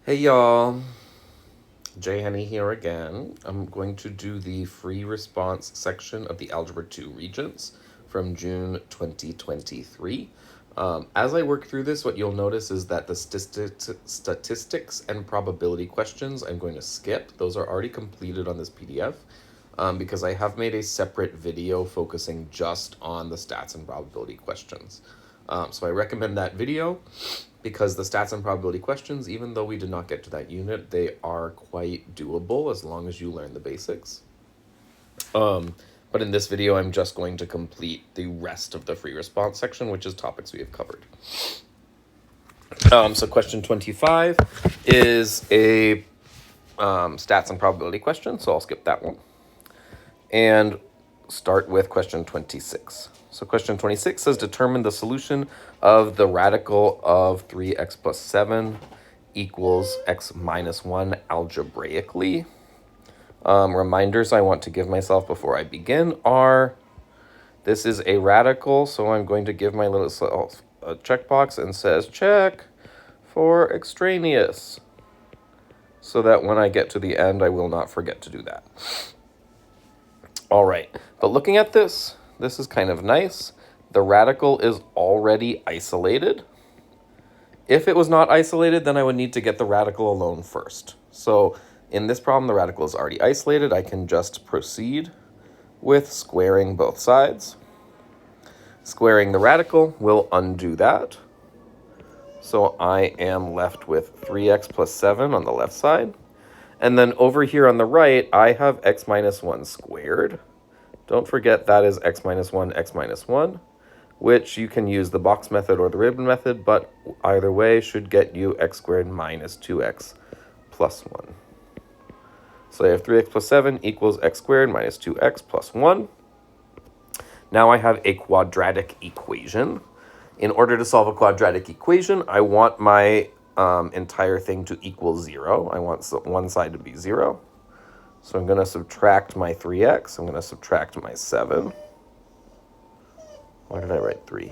Hey y'all, Jay Henny here again. I'm going to do the free response section of the Algebra 2 Regents from June 2023. As I work through this, what you'll notice is that the statistics and probability questions I'm going to skip. Those are already completed on this PDF because I have made a separate video focusing just on the stats and probability questions. So I recommend that video because the stats and probability questions, even though we did not get to that unit, they are quite doable as long as you learn the basics. But in this video, I'm just going to complete the rest of the free response section, which is topics we have covered. So question 25 is a stats and probability question, so I'll skip that one. And start with question 26. So question 26 says determine the solution of the radical of 3x plus 7 equals x minus 1 algebraically. Reminders I want to give myself before I begin are, this is a radical, so I'm going to give my little a checkbox and says check for extraneous, so that when I get to the end, I will not forget to do that. All right, but looking at this is kind of nice. The radical is already isolated. If it was not isolated, then I would need to get the radical alone first. So in this problem, the radical is already isolated. I can just proceed with squaring both sides. Squaring the radical will undo that. So I am left with 3x plus 7 on the left side. And then over here on the right, I have x minus 1 squared. Don't forget that is x minus 1, which you can use the box method or the ribbon method, but either way should get you x squared minus 2x plus 1. So I have 3x plus 7 equals x squared minus 2x plus 1. Now I have a quadratic equation. In order to solve a quadratic equation, I want my entire thing to equal 0. I want one side to be 0. So I'm going to subtract my 3x. I'm going to subtract my 7. Why did I write 3?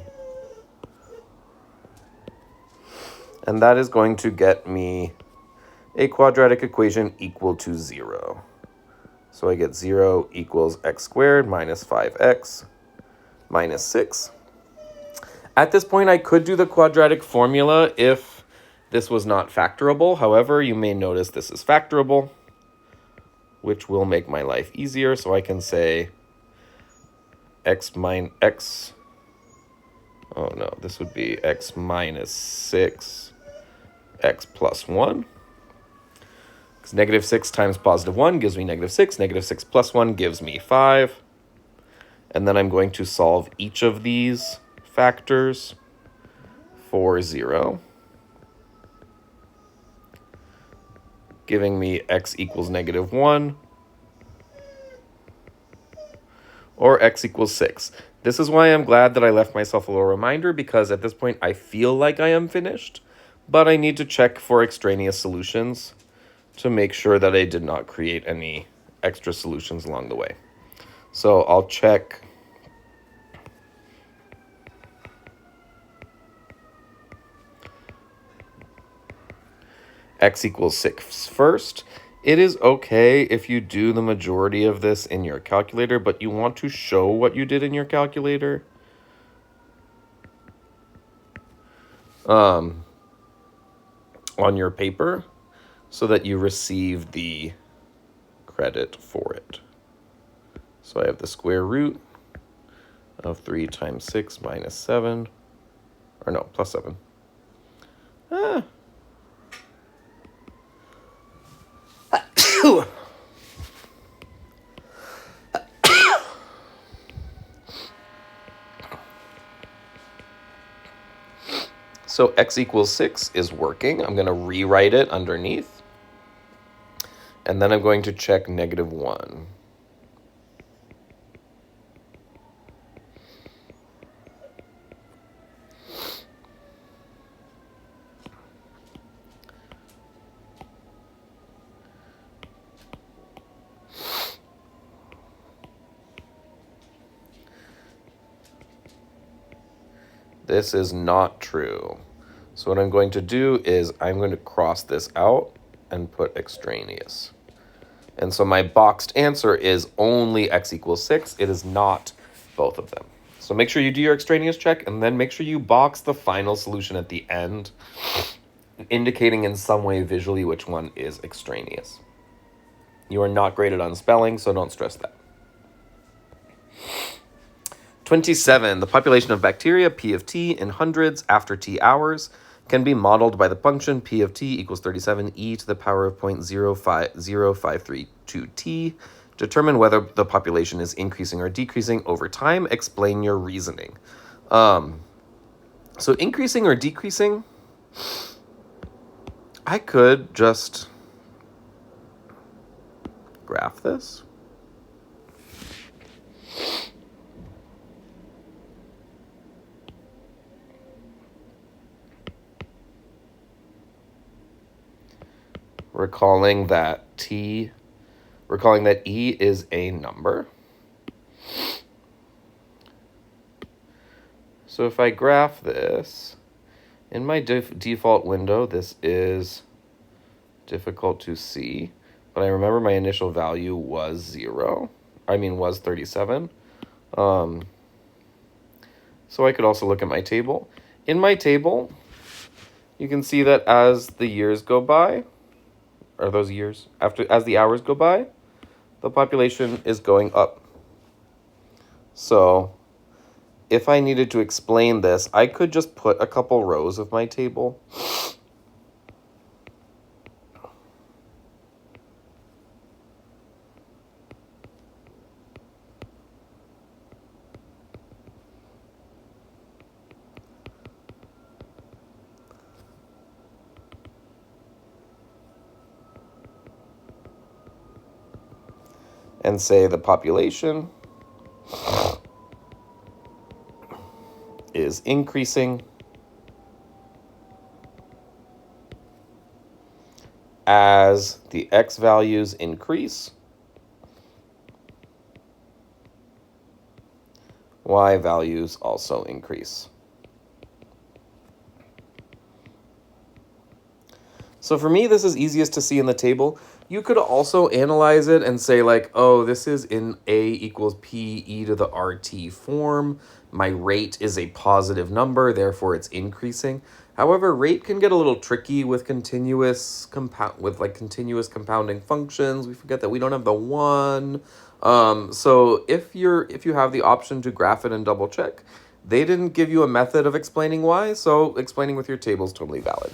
And that is going to get me a quadratic equation equal to 0. So I get 0 equals x squared minus 5x minus 6. At this point, I could do the quadratic formula if this was not factorable. However, you may notice this is factorable, which will make my life easier. So I can say this would be x minus 6, x plus 1. Because negative 6 times positive 1 gives me negative 6. Negative 6 plus 1 gives me 5. And then I'm going to solve each of these factors for 0, giving me x equals negative 1 or x equals 6. This is why I'm glad that I left myself a little reminder, because at this point I feel like I am finished, but I need to check for extraneous solutions to make sure that I did not create any extra solutions along the way. So I'll check x equals 6 first. It is okay if you do the majority of this in your calculator, but you want to show what you did in your calculator. On your paper, so that you receive the credit for it. So I have the square root of 3 times 6 minus 7, or no, plus 7. So x equals 6 is working. I'm going to rewrite it underneath. And then I'm going to check negative 1. This is not true. So what I'm going to do is I'm going to cross this out and put extraneous. And so my boxed answer is only x equals 6. It is not both of them. So make sure you do your extraneous check, and then make sure you box the final solution at the end, indicating in some way visually which one is extraneous. You are not graded on spelling, so don't stress that. 27. The population of bacteria, P of t, in hundreds after t hours can be modeled by the function P of t equals 37 e to the power of 0.0532 t. Determine whether the population is increasing or decreasing over time. Explain your reasoning. So increasing or decreasing, I could just graph this. Recalling that E is a number. So if I graph this, in my default window, this is difficult to see, but I remember my initial value was 37. So I could also look at my table. In my table, you can see that as the years go by, or those years, as the hours go by, the population is going up. So if I needed to explain this, I could just put a couple rows of my table. And say the population is increasing as the x values increase, y values also increase. So for me, this is easiest to see in the table. You could also analyze it and say like, oh, this is in A equals P e to the RT form. My rate is a positive number, therefore it's increasing. However, rate can get a little tricky with continuous compounding functions. We forget that we don't have the one. So if you have the option to graph it and double check, they didn't give you a method of explaining why, so explaining with your table is totally valid.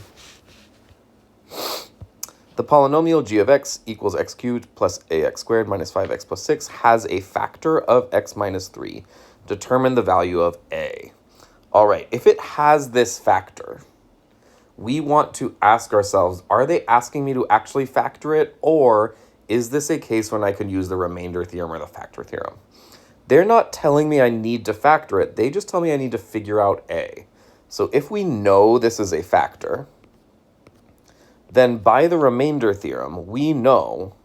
The polynomial g of x equals x cubed plus ax squared minus 5x plus 6 has a factor of x minus 3. Determine the value of a. All right, if it has this factor, we want to ask ourselves, are they asking me to actually factor it, or is this a case when I could use the remainder theorem or the factor theorem? They're not telling me I need to factor it. They just tell me I need to figure out a. So if we know this is a factor, then by the remainder theorem, we know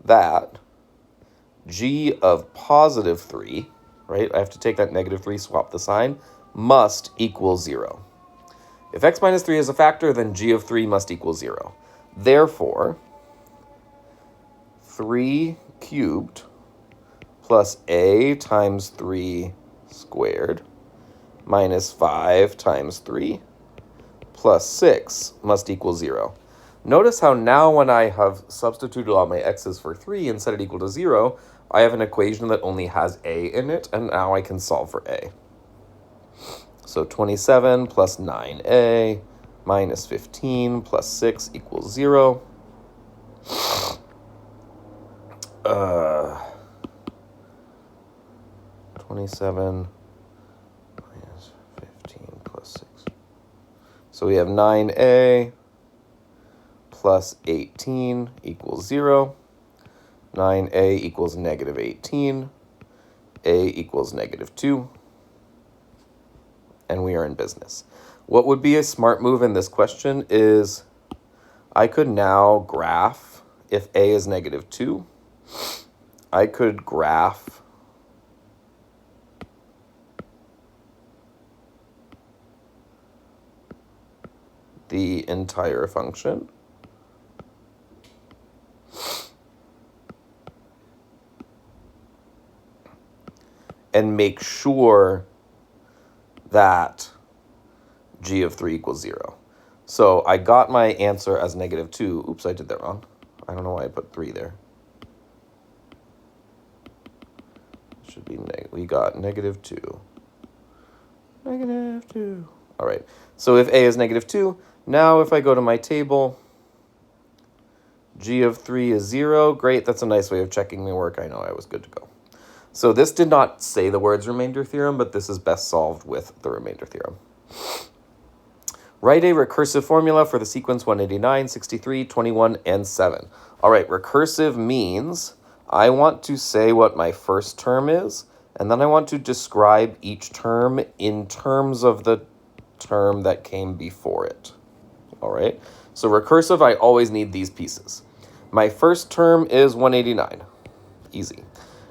that g of positive 3, right? I have to take that negative 3, swap the sign, must equal 0. If x minus 3 is a factor, then g of 3 must equal 0. Therefore, 3 cubed plus a times 3 squared minus 5 times 3 plus 6 must equal 0. Notice how now when I have substituted all my x's for 3 and set it equal to 0, I have an equation that only has a in it, and now I can solve for a. So 27 plus 9a minus 15 plus 6 equals 0. 27 minus 15 plus 6. So we have 9a plus 18 equals 0. 9a equals negative 18. A equals negative 2. And we are in business. What would be a smart move in this question is I could now graph, if a is negative 2, I could graph the entire function. And make sure that g of 3 equals 0. So I got my answer as -2. Oops, I did that wrong. I don't know why I put 3 there. It should be we got -2. -2. All right. So if a is -2, now if I go to my table, g of 3 is 0. Great, that's a nice way of checking my work. I know I was good to go. So this did not say the words remainder theorem, but this is best solved with the remainder theorem. Write a recursive formula for the sequence 189, 63, 21, and 7. All right, recursive means I want to say what my first term is, and then I want to describe each term in terms of the term that came before it. All right, so recursive, I always need these pieces. My first term is 189. Easy.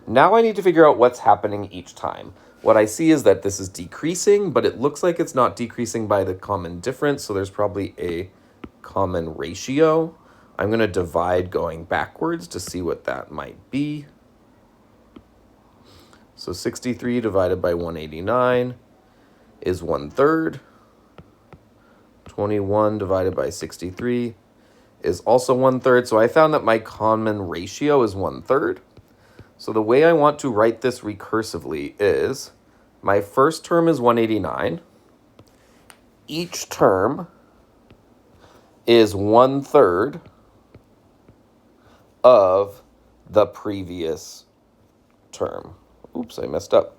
Now I need to figure out what's happening each time. What I see is that this is decreasing, but it looks like it's not decreasing by the common difference, so there's probably a common ratio. I'm going to divide going backwards to see what that might be. So 63 divided by 189 is 1/3. 21 divided by 63 is also 1/3. So I found that my common ratio is 1/3. So the way I want to write this recursively is my first term is 189. Each term is 1/3 of the previous term. Oops, I messed up.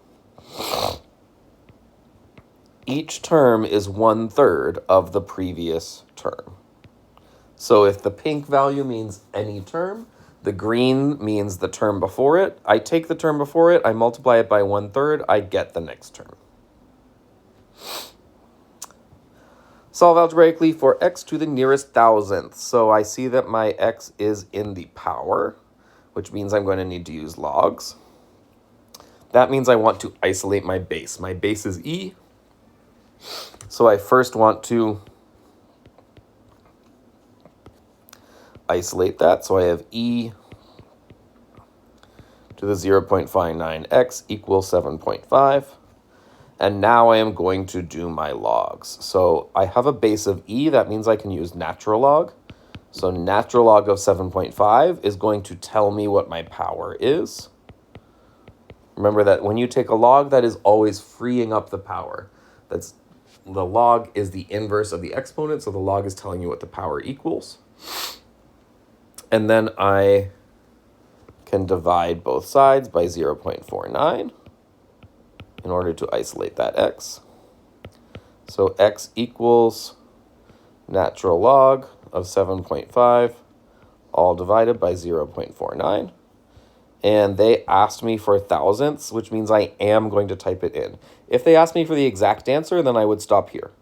Each term is 1/3 of the previous term. So if the pink value means any term, the green means the term before it. I take the term before it, I multiply it by 1/3, I get the next term. Solve algebraically for x to the nearest thousandth. So I see that my x is in the power, which means I'm going to need to use logs. That means I want to isolate my base. My base is e. So I first want to isolate that. So I have e to the 0.59x equals 7.5. And now I am going to do my logs. So I have a base of e. That means I can use natural log. So natural log of 7.5 is going to tell me what my power is. Remember that when you take a log, that is always freeing up the power. The log is the inverse of the exponent, so the log is telling you what the power equals. And then I can divide both sides by 0.49 in order to isolate that x. So x equals natural log of 7.5, all divided by 0.49. And they asked me for thousandths, which means I am going to type it in. If they asked me for the exact answer, then I would stop here.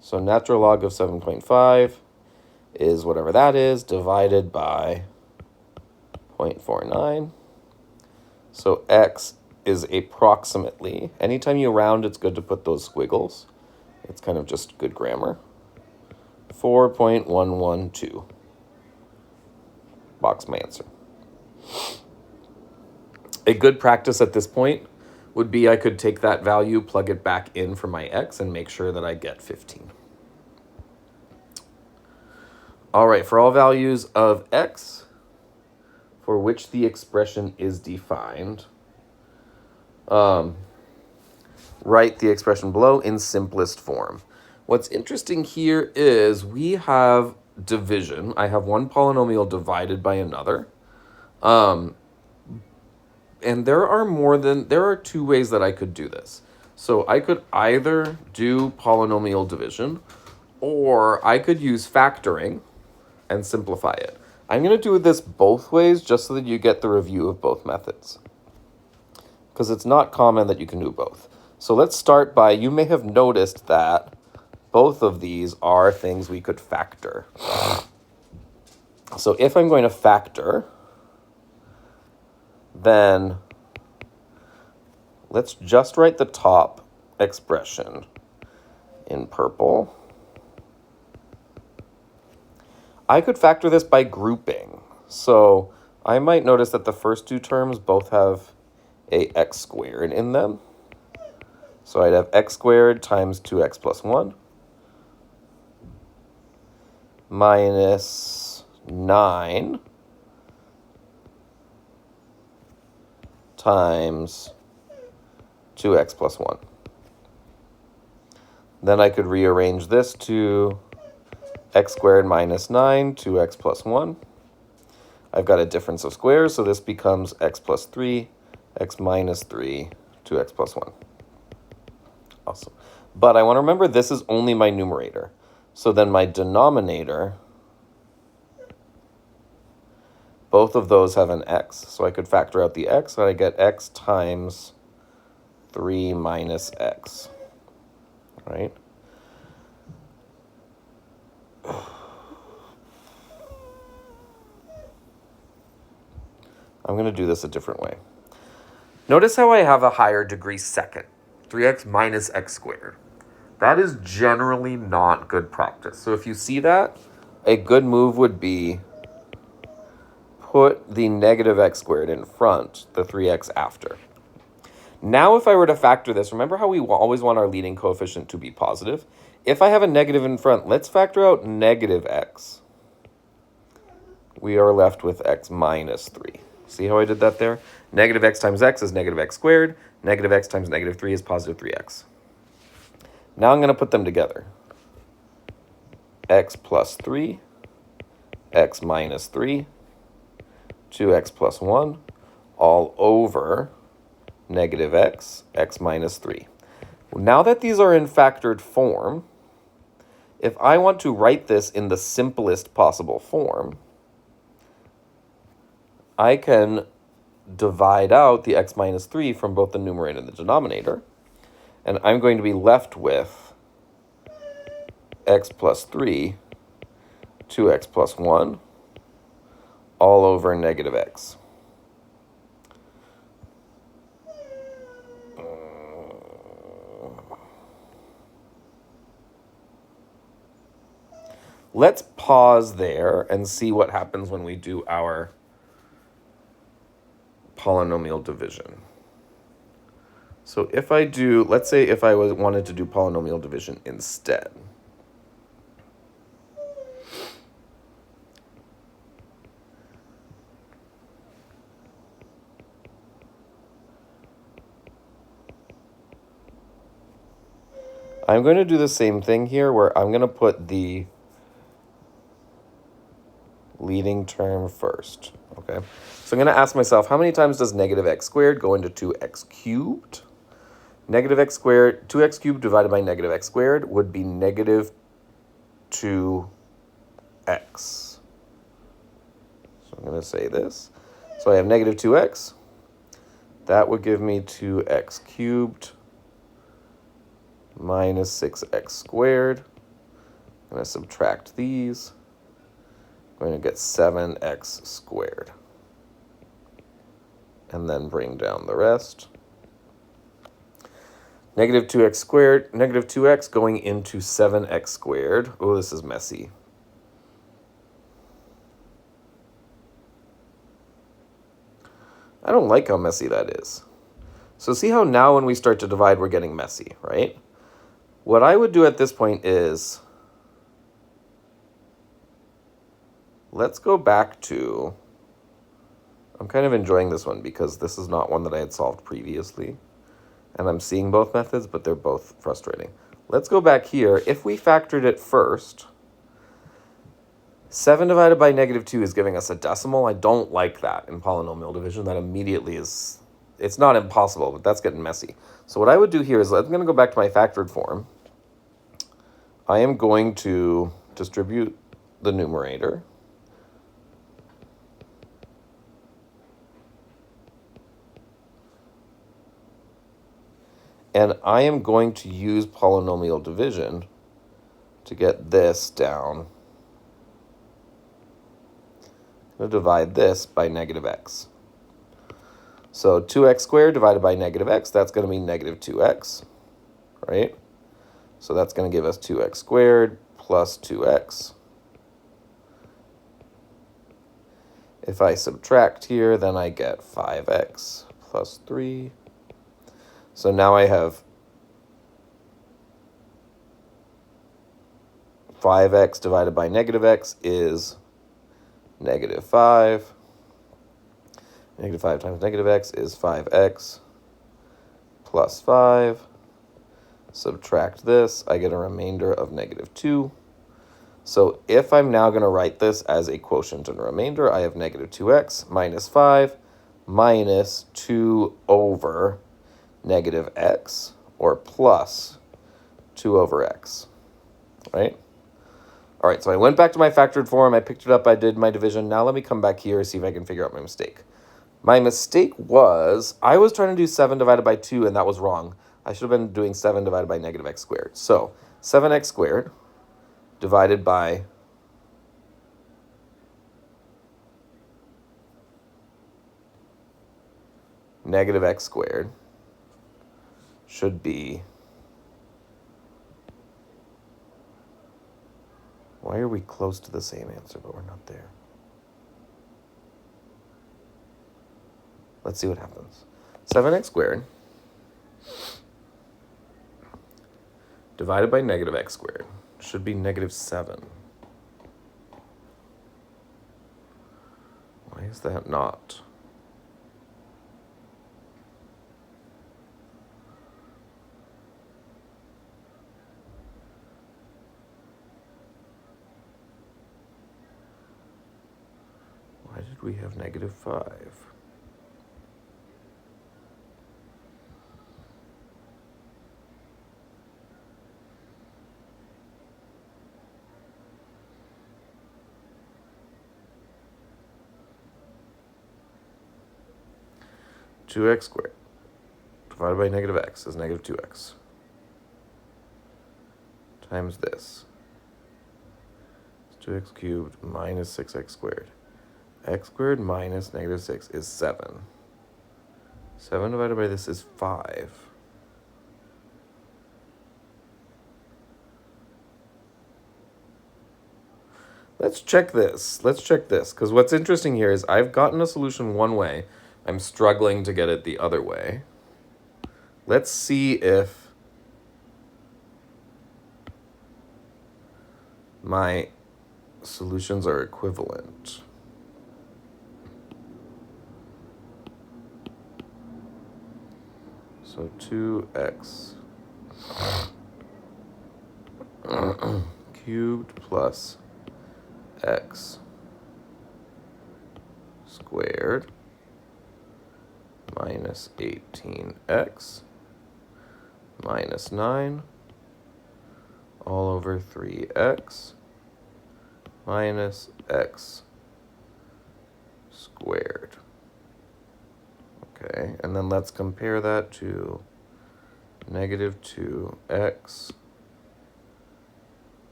So natural log of 7.5 is whatever that is, divided by 0.49. So x is approximately, anytime you round, it's good to put those squiggles. It's kind of just good grammar. 4.112. Box my answer. A good practice at this point would be I could take that value, plug it back in for my x, and make sure that I get 15. All right, for all values of x, for which the expression is defined, write the expression below in simplest form. What's interesting here is we have division. I have one polynomial divided by another. And there are two ways that I could do this. So I could either do polynomial division, or I could use factoring and simplify it. I'm going to do this both ways just so that you get the review of both methods, because it's not common that you can do both. So let's start by, you may have noticed that both of these are things we could factor. So if I'm going to factor, then let's just write the top expression in purple. I could factor this by grouping. So I might notice that the first two terms both have a x squared in them. So I'd have x squared times 2x plus 1 minus 9 times 2x plus 1. Then I could rearrange this to x squared minus 9, 2x plus 1. I've got a difference of squares, so this becomes x plus 3, x minus 3, 2x plus 1. Awesome. But I want to remember this is only my numerator. So then my denominator, both of those have an x. So I could factor out the x, and I get x times 3 minus x. Right? I'm going to do this a different way. Notice how I have a higher degree second, 3x minus x squared. That is generally not good practice. So if you see that, a good move would be put the negative x squared in front, the 3x after. Now if I were to factor this, remember how we always want our leading coefficient to be positive? If I have a negative in front, let's factor out negative x. We are left with x minus 3. See how I did that there? Negative x times x is negative x squared. Negative x times negative 3 is positive 3x. Now I'm going to put them together. X plus 3, x minus 3, 2x plus 1, all over negative x, x minus 3. Now that these are in factored form, if I want to write this in the simplest possible form, I can divide out the x minus 3 from both the numerator and the denominator, and I'm going to be left with x plus 3, 2x plus 1, all over negative x. Let's pause there and see what happens when we do our polynomial division. So if I do, let's say if I wanted to do polynomial division instead. I'm going to do the same thing here where I'm going to put the leading term first, okay? So I'm going to ask myself, how many times does negative x squared go into 2x cubed? Negative x squared, 2x cubed divided by negative x squared would be negative 2x. So I'm going to say this. So I have negative 2x. That would give me 2x cubed minus 6x squared. I'm going to subtract these. I'm going to get 7x squared. And then bring down the rest. Negative 2x squared, negative 2x going into 7x squared. Oh, this is messy. I don't like how messy that is. So see how now when we start to divide, we're getting messy, right? What I would do at this point is, let's go back to, I'm kind of enjoying this one because this is not one that I had solved previously. And I'm seeing both methods, but they're both frustrating. Let's go back here. If we factored it first, 7 divided by negative 2 is giving us a decimal. I don't like that in polynomial division. That immediately is, it's not impossible, but that's getting messy. So what I would do here is I'm going to go back to my factored form. I am going to distribute the numerator. And I am going to use polynomial division to get this down. I'm going to divide this by negative x. So 2x squared divided by negative x, that's going to be negative 2x, right? So that's going to give us 2x squared plus 2x. If I subtract here, then I get 5x plus 3. So now I have 5x divided by negative x is negative 5. Negative 5 times negative x is 5x plus 5. Subtract this, I get a remainder of negative 2. So if I'm now going to write this as a quotient and a remainder, I have negative 2x minus 5 minus 2 over negative x, or plus 2 over x, right? All right, so I went back to my factored form, I picked it up, I did my division. Now let me come back here and see if I can figure out my mistake. My mistake was, I was trying to do 7 divided by 2, and that was wrong. I should have been doing 7 divided by negative x squared. So 7x squared divided by negative x squared should be, why are we close to the same answer, but we're not there? Let's see what happens. 7x squared divided by negative x squared should be negative 7. Why is that not? Why did we have negative 5? Two x squared divided by negative x is negative 2x times this. It's 2x cubed minus 6x squared. X squared minus negative 6 is 7. 7 divided by this is 5. Let's check this, because what's interesting here is I've gotten a solution one way. I'm struggling to get it the other way. Let's see if my solutions are equivalent. So 2x cubed plus x squared minus 18x minus 9 all over 3x minus x squared. Okay, and then let's compare that to negative 2x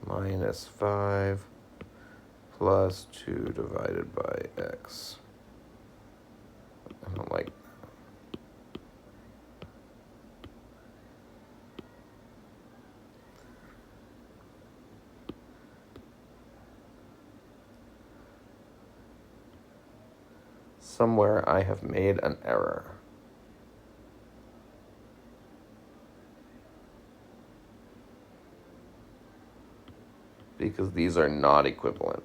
minus 5 plus 2 divided by x. I don't like that. Somewhere I have made an error. Because these are not equivalent.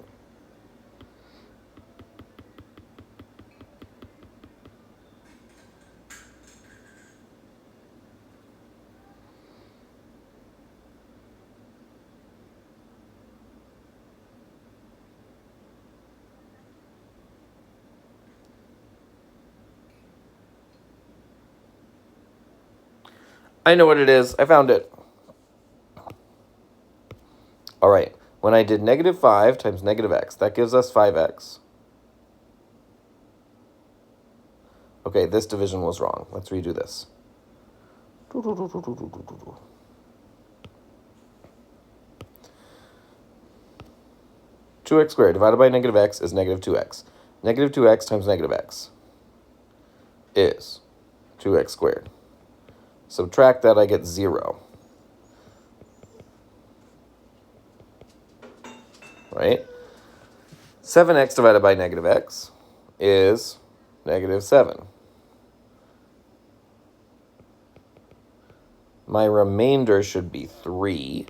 I know what it is. I found it. All right. When I did negative 5 times negative x, that gives us 5x. Okay, this division was wrong. Let's redo this. 2x squared divided by negative x is negative 2x. Negative 2x times negative x is 2x squared. Subtract that, I get 0. Right? 7x divided by negative x is negative 7. My remainder should be 3.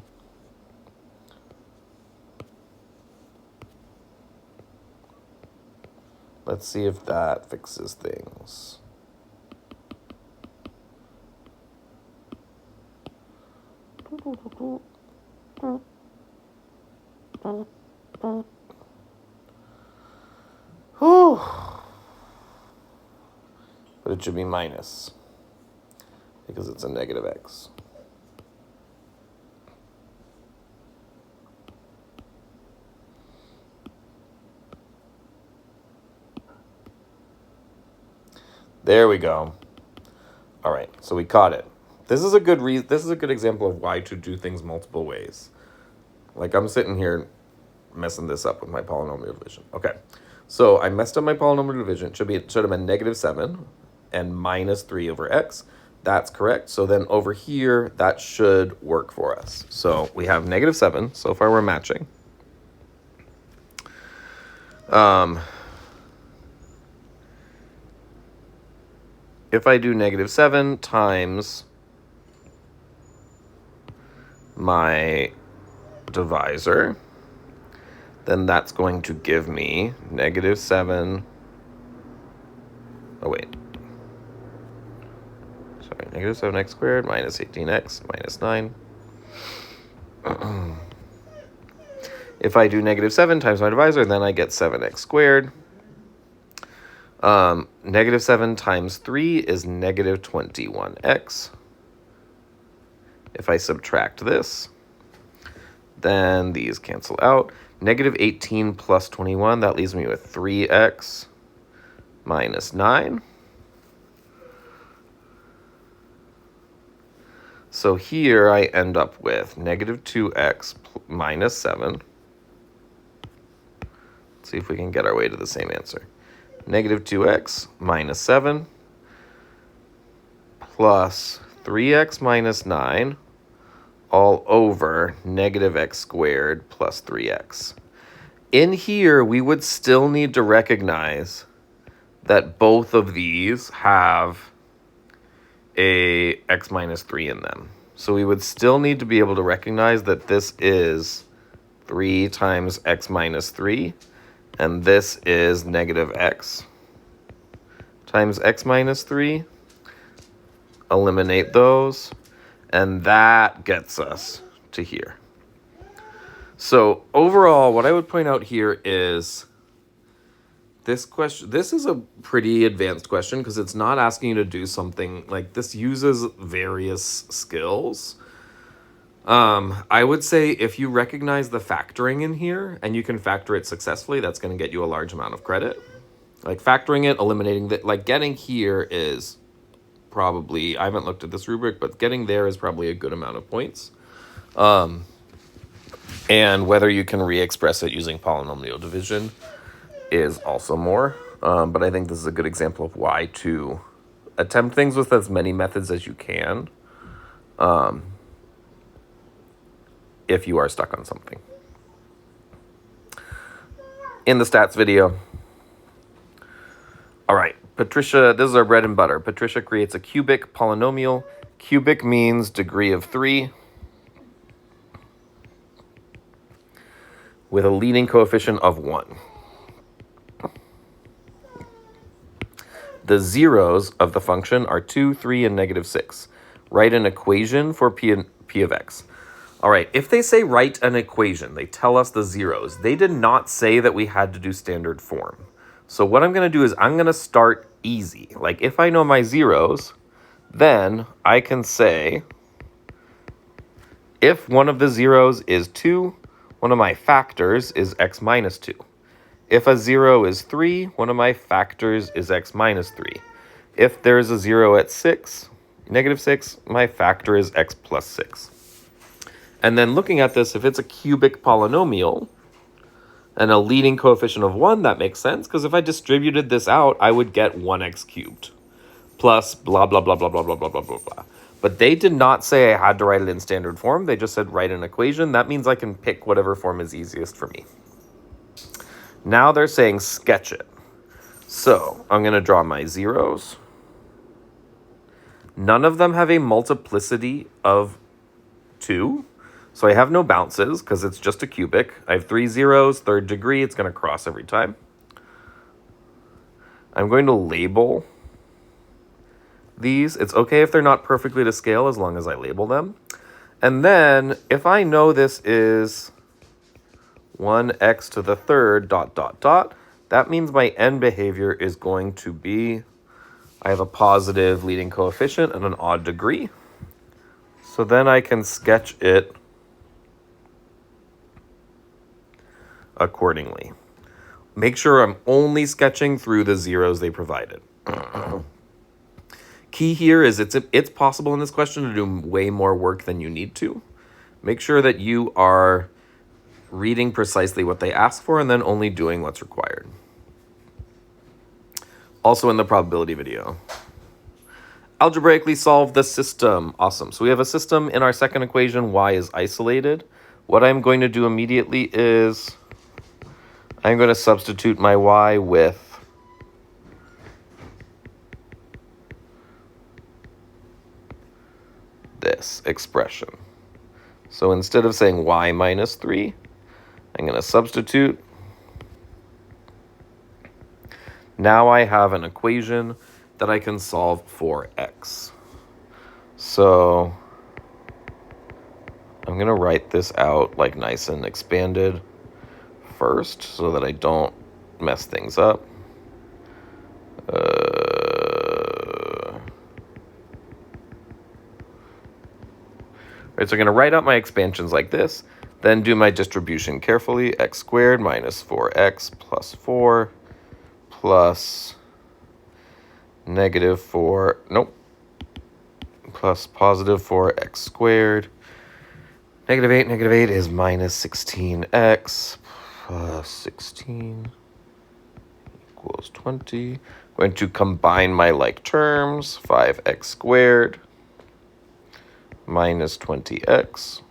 Let's see if that fixes things. Whew. But it should be minus because it's a negative x. There we go. All right, so we caught it. This is a good example of why to do things multiple ways. Like I'm sitting here messing this up with my polynomial division. Okay, so I messed up my polynomial division. It should have been negative 7 and minus 3 over x. That's correct. So then over here, that should work for us. So we have negative 7. So far we're matching. If I do negative 7 times my divisor, then that's going to give me negative 7. Oh, wait. Sorry, negative 7x squared minus 18x minus 9. If I do negative 7 times my divisor, then I get 7x squared. Negative 7 times 3 is negative 21x. If I subtract this, then these cancel out. Negative 18 plus 21, that leaves me with 3x minus 9. So here I end up with negative 2x minus 7. Let's see if we can get our way to the same answer. Negative 2x minus 7 plus 3x minus 9 all over negative x squared plus 3x. In here, we would still need to recognize that both of these have a x minus 3 in them. So we would still need to be able to recognize that this is 3 times x minus 3, and this is negative x times x minus 3. Eliminate those, and that gets us to here. So overall, what I would point out here is this question. This is a pretty advanced question because it's not asking you to do something like this. Uses various skills. I would say if you recognize the factoring in here and you can factor it successfully, that's going to get you a large amount of credit. Like factoring it, eliminating that, like getting here is probably, I haven't looked at this rubric, but getting there is probably a good amount of points. And whether you can re-express it using polynomial division is also more. But I think this is a good example of why to attempt things with as many methods as you can. If you are stuck on something. In the stats video. All right, Patricia, this is our bread and butter. Patricia creates a cubic polynomial. Cubic means degree of 3 with a leading coefficient of 1. The zeros of the function are 2, 3, and negative 6. Write an equation for p of x. All right, if they say write an equation, they tell us the zeros. They did not say that we had to do standard form. So what I'm going to do is I'm going to start easy. Like if I know my zeros, then I can say if one of the zeros is 2, one of my factors is x minus 2. If a 0 is 3, one of my factors is x minus 3. If there's a 0 at 6, negative 6, my factor is x plus 6. And then looking at this, if it's a cubic polynomial and a leading coefficient of 1, that makes sense. Because if I distributed this out, I would get 1x cubed plus blah, blah, blah, blah, blah, blah, blah, blah, blah, blah. But they did not say I had to write it in standard form. They just said write an equation. That means I can pick whatever form is easiest for me. Now they're saying sketch it. So I'm going to draw my zeros. None of them have a multiplicity of 2. So I have no bounces because it's just a cubic. I have 3 zeros, third degree. It's going to cross every time. I'm going to label these. It's okay if they're not perfectly to scale as long as I label them. And then if I know this is 1x to the third dot dot dot, that means my end behavior is going to be, I have a positive leading coefficient and an odd degree. So then I can sketch it accordingly. Make sure I'm only sketching through the zeros they provided. Key here is it's possible in this question to do way more work than you need to. Make sure that you are reading precisely what they ask for and then only doing what's required. Also in the probability video. Algebraically solve the system. Awesome. So we have a system in our second equation. Y is isolated. What I'm going to do immediately is I'm going to substitute my y with this expression. So instead of saying y minus 3, I'm going to substitute. Now I have an equation that I can solve for x. So I'm going to write this out like nice and expanded first so that I don't mess things up. Right, so I'm going to write out my expansions like this, then do my distribution carefully. X squared minus 4x plus 4 plus negative 4, nope, plus positive 4x squared. Negative 8 is minus 16x plus 16 equals 20. I'm going to combine my like terms, 5x squared minus 20x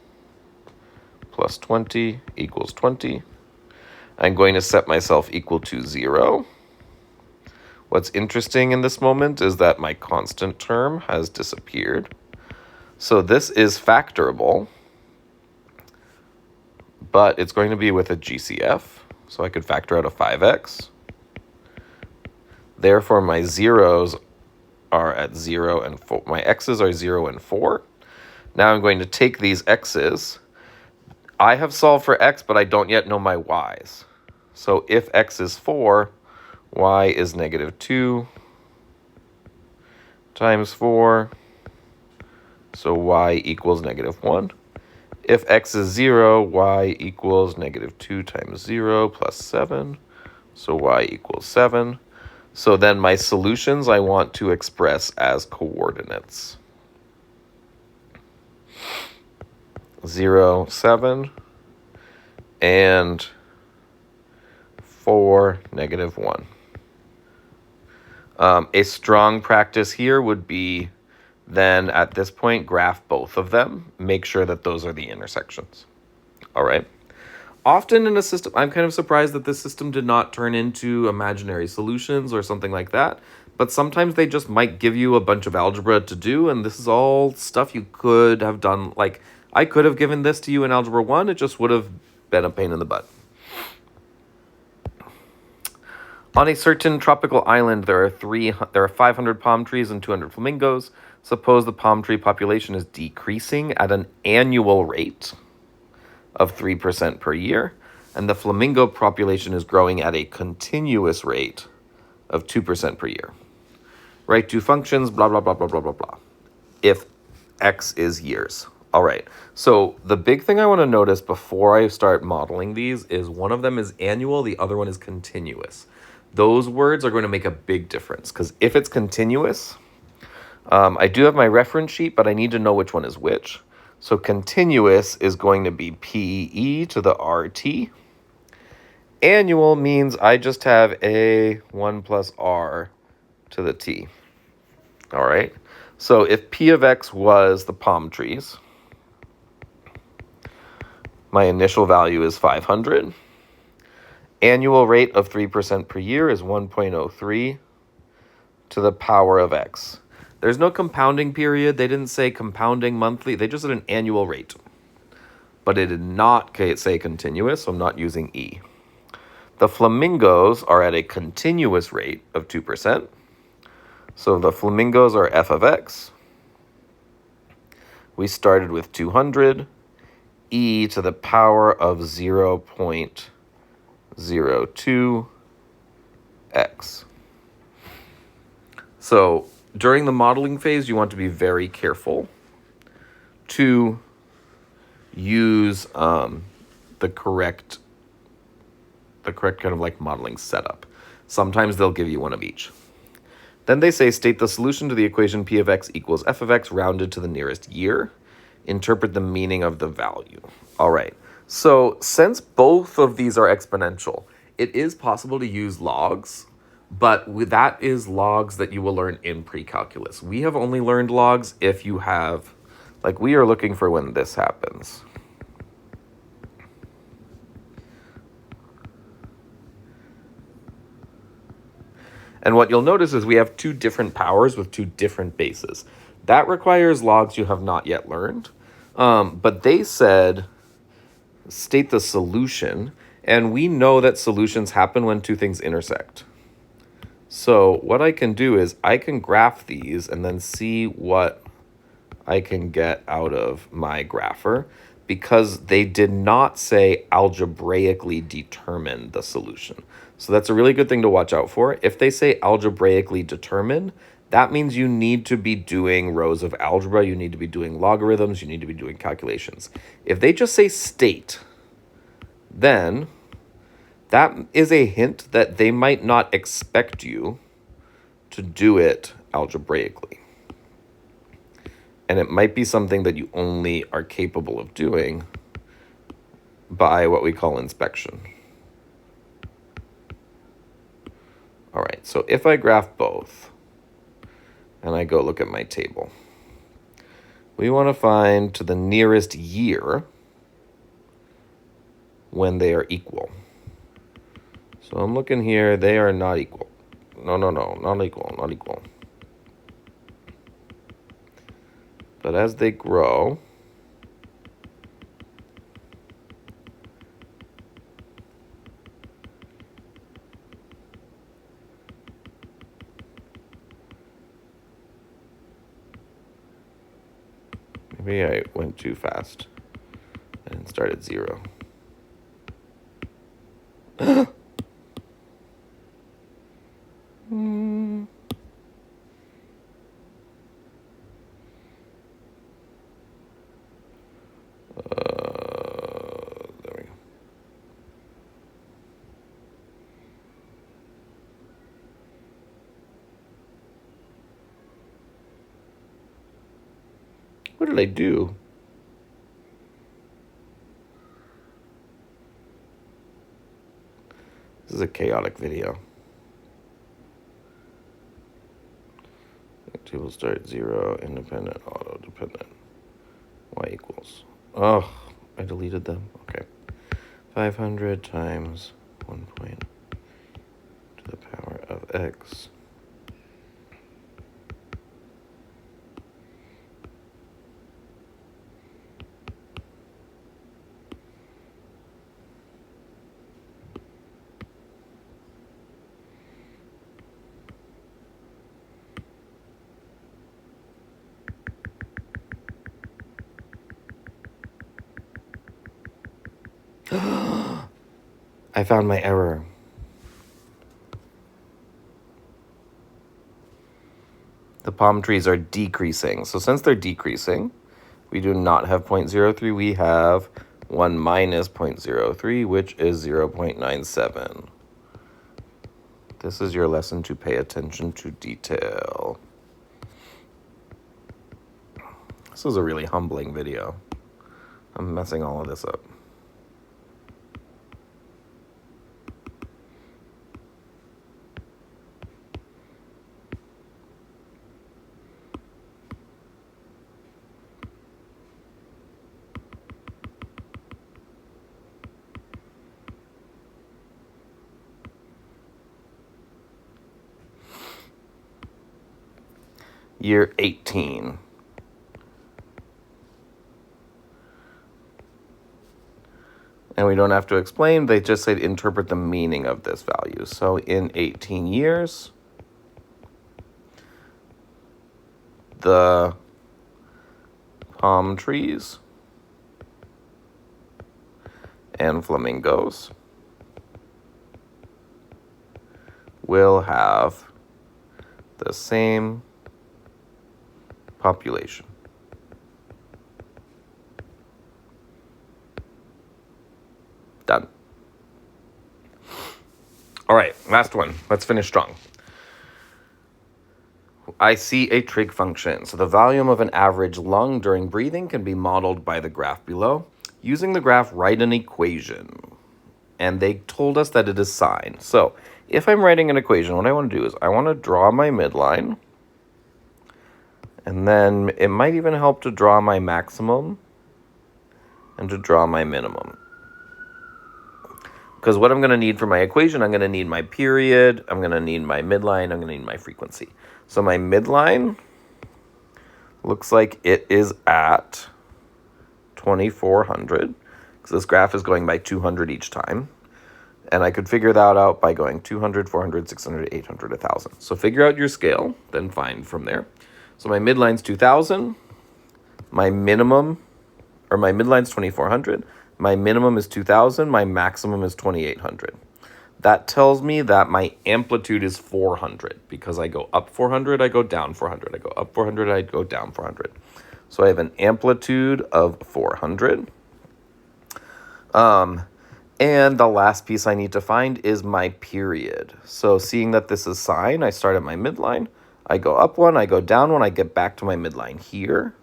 plus 20 equals 20. I'm going to set myself equal to 0. What's interesting in this moment is that my constant term has disappeared. So this is factorable, but it's going to be with a GCF. So I could factor out a 5x. Therefore, my zeros are at 0 and 4. My x's are 0 and 4. Now I'm going to take these x's. I have solved for x, but I don't yet know my y's. So if x is 4, y is negative 2 times 4. So y equals negative 1. If x is 0, y equals negative 2 times 0 plus 7. So y equals 7. So then my solutions I want to express as coordinates. 0, 7, and 4, negative 1. A strong practice here would be then at this point graph both of them. Make sure that those are the intersections. All right. Often in a system, I'm kind of surprised that this system did not turn into imaginary solutions or something like that. But sometimes they just might give you a bunch of algebra to do, and this is all stuff you could have done. Like, I could have given this to you in Algebra 1. It just would have been a pain in the butt. On a certain tropical island, there are 500 palm trees and 200 flamingos. Suppose the palm tree population is decreasing at an annual rate of 3% per year, and the flamingo population is growing at a continuous rate of 2% per year. Write two functions, blah, blah, blah, blah, blah, blah, blah, if x is years. All right, so the big thing I want to notice before I start modeling these is one of them is annual, the other one is continuous. Those words are going to make a big difference, because if it's continuous, I do have my reference sheet, but I need to know which one is which. So continuous is going to be PE to the RT. Annual means I just have a 1 plus R to the T. All right. So if P of X was the palm trees, my initial value is 500. annual rate of 3% per year is 1.03 to the power of x. There's no compounding period. They didn't say compounding monthly. They just said an annual rate. But it did not say continuous, so I'm not using e. The flamingos are at a continuous rate of 2%. So the flamingos are f of x. We started with 200, e to the power of 0.02 x. So during the modeling phase, you want to be very careful to use the correct kind of like modeling setup. Sometimes they'll give you one of each. Then they say state the solution to the equation p of x equals f of x rounded to the nearest year. Interpret the meaning of the value. All right. So since both of these are exponential, it is possible to use logs, but that is logs that you will learn in pre-calculus. We have only learned logs if you have, like we are looking for when this happens. And what you'll notice is we have two different powers with two different bases. That requires logs you have not yet learned. But they said state the solution, and we know that solutions happen when two things intersect. So what I can do is I can graph these and then see what I can get out of my grapher, because they did not say algebraically determine the solution. So that's a really good thing to watch out for. If they say algebraically determine, that means you need to be doing rows of algebra, you need to be doing logarithms, you need to be doing calculations. If they just say state, then that is a hint that they might not expect you to do it algebraically. And it might be something that you only are capable of doing by what we call inspection. All right, so if I graph both, and I go look at my table, we want to find to the nearest year when they are equal. So I'm looking here, they are not equal. No, not equal. But as they grow, maybe I went too fast and started 0. There we go. What did I do? This is a chaotic video. Table start 0, independent, auto dependent. Y equals. Oh, I deleted them. Okay. 500 times 1 point to the power of x. I found my error. The palm trees are decreasing. So since they're decreasing, we do not have 0.03. We have 1 minus 0.03, which is 0.97. This is your lesson to pay attention to detail. This is a really humbling video. I'm messing all of this up. year 18. And we don't have to explain, they just say interpret the meaning of this value. So in 18 years, the palm trees and flamingos will have the same population. Done. All right, last one. Let's finish strong. I see a trig function. So the volume of an average lung during breathing can be modeled by the graph below. Using the graph, write an equation. And they told us that it is sine. So if I'm writing an equation, what I want to do is I want to draw my midline. And then it might even help to draw my maximum and to draw my minimum. Because what I'm going to need for my equation, I'm going to need my period, I'm going to need my midline, I'm going to need my frequency. So my midline looks like it is at 2400, because this graph is going by 200 each time. And I could figure that out by going 200, 400, 600, 800, 1000. So figure out your scale, then find from there. So my midline's 2000, my minimum, or my midline's 2400, my minimum is 2000, my maximum is 2800. That tells me that my amplitude is 400, because I go up 400, I go down 400, I go up 400, I go down 400. So I have an amplitude of 400. And the last piece I need to find is my period. So seeing that this is sine, I start at my midline, I go up one, I go down one, I get back to my midline here.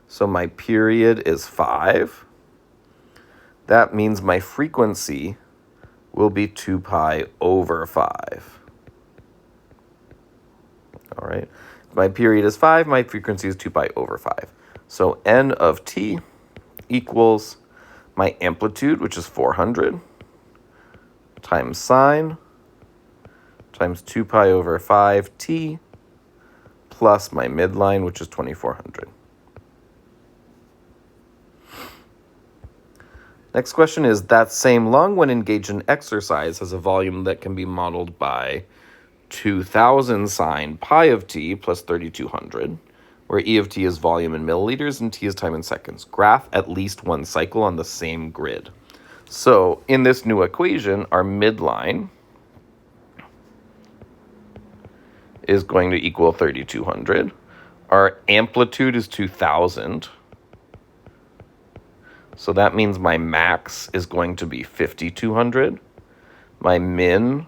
So my period is 5. That means my frequency will be 2 pi over 5. All right. My period is 5, my frequency is 2 pi over 5. So n of t equals my amplitude, which is 400, times sine, times 2 pi over 5t, plus my midline, which is 2400. Next question is, that same lung, when engaged in exercise, has a volume that can be modeled by 2000 sine pi of t plus 3200, where E of t is volume in milliliters and t is time in seconds. Graph at least one cycle on the same grid. So in this new equation, our midline is going to equal 3200. Our amplitude is 2000. So that means my max is going to be 5200. My min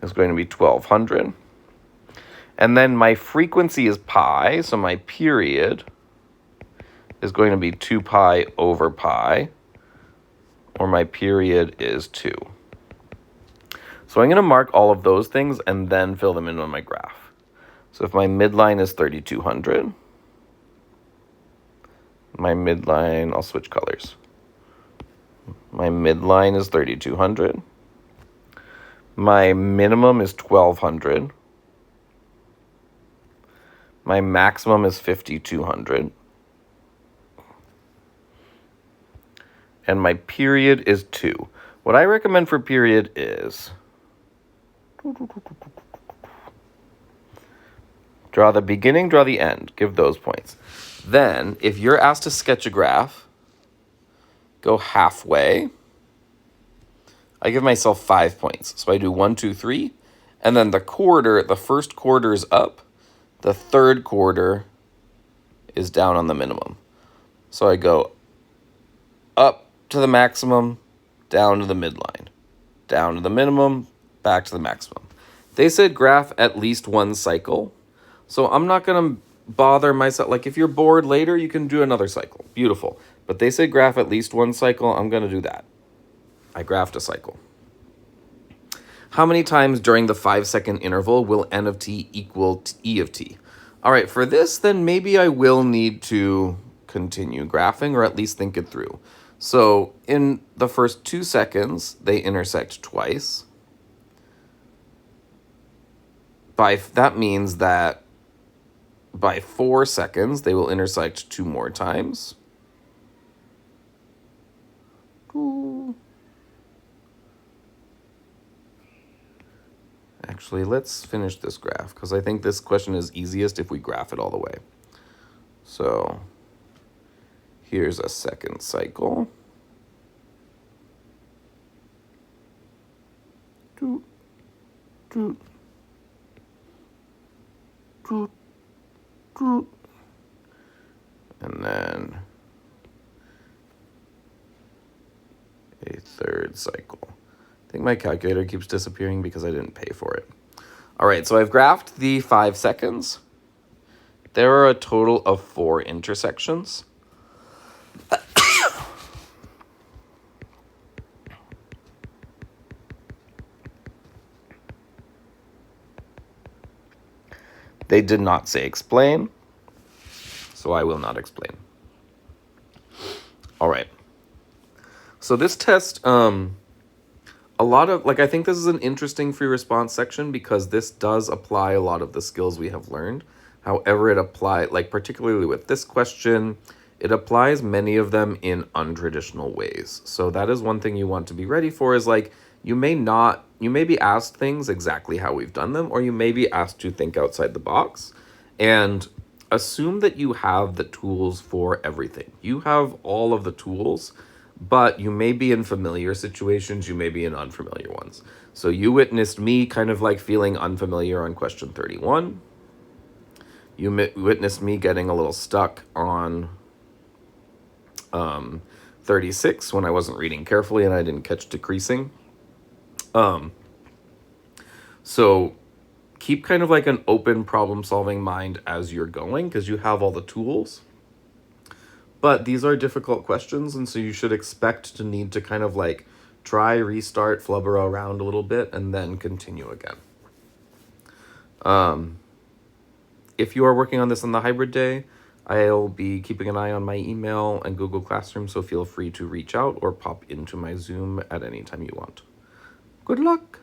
is going to be 1200. And then my frequency is pi, so my period is going to be 2 pi over pi, or my period is 2. So I'm going to mark all of those things and then fill them in on my graph. So if my midline is 3200, my midline, I'll switch colors. My midline is 3200. My minimum is 1200. My maximum is 5200. And my period is 2. What I recommend for period is draw the beginning, draw the end. Give those points. Then, if you're asked to sketch a graph, go halfway. I give myself 5 points. So I do 1, 2, 3. And then the first quarter is up. The third quarter is down on the minimum. So I go up to the maximum, down to the midline, down to the minimum, back to the maximum. They said graph at least one cycle. So I'm not going to bother myself. Like if you're bored later, you can do another cycle. Beautiful. But they said graph at least one cycle. I'm going to do that. I graphed a cycle. How many times during the 5-second interval will n of t equal E of t? All right, for this, then maybe I will need to continue graphing or at least think it through. So in the first 2 seconds, they intersect twice. That means that by 4 seconds, they will intersect 2 more times. Actually, let's finish this graph, because I think this question is easiest if we graph it all the way. So here's a second cycle. Doot, doot, doot, doot. And then a third cycle. I think my calculator keeps disappearing because I didn't pay for it. All right, so I've graphed the 5 seconds. There are a total of 4 intersections. They did not say explain, so I will not explain. All right. So this test, a lot of, I think this is an interesting free response section because this does apply a lot of the skills we have learned. However, it applies, particularly with this question, it applies many of them in untraditional ways. So that is one thing you want to be ready for is you may be asked things exactly how we've done them, or you may be asked to think outside the box, and assume that you have the tools for everything. You have all of the tools, but you may be in familiar situations, you may be in unfamiliar ones. So you witnessed me kind of feeling unfamiliar on question 31. You witnessed me getting a little stuck on 36 when I wasn't reading carefully and I didn't catch decreasing. So keep kind of an open problem-solving mind as you're going, because you have all the tools. But these are difficult questions, and so you should expect to need to kind of try, restart, flubber around a little bit, and then continue again. If you are working on this on the hybrid day, I'll be keeping an eye on my email and Google Classroom, so feel free to reach out or pop into my Zoom at any time you want. Good luck!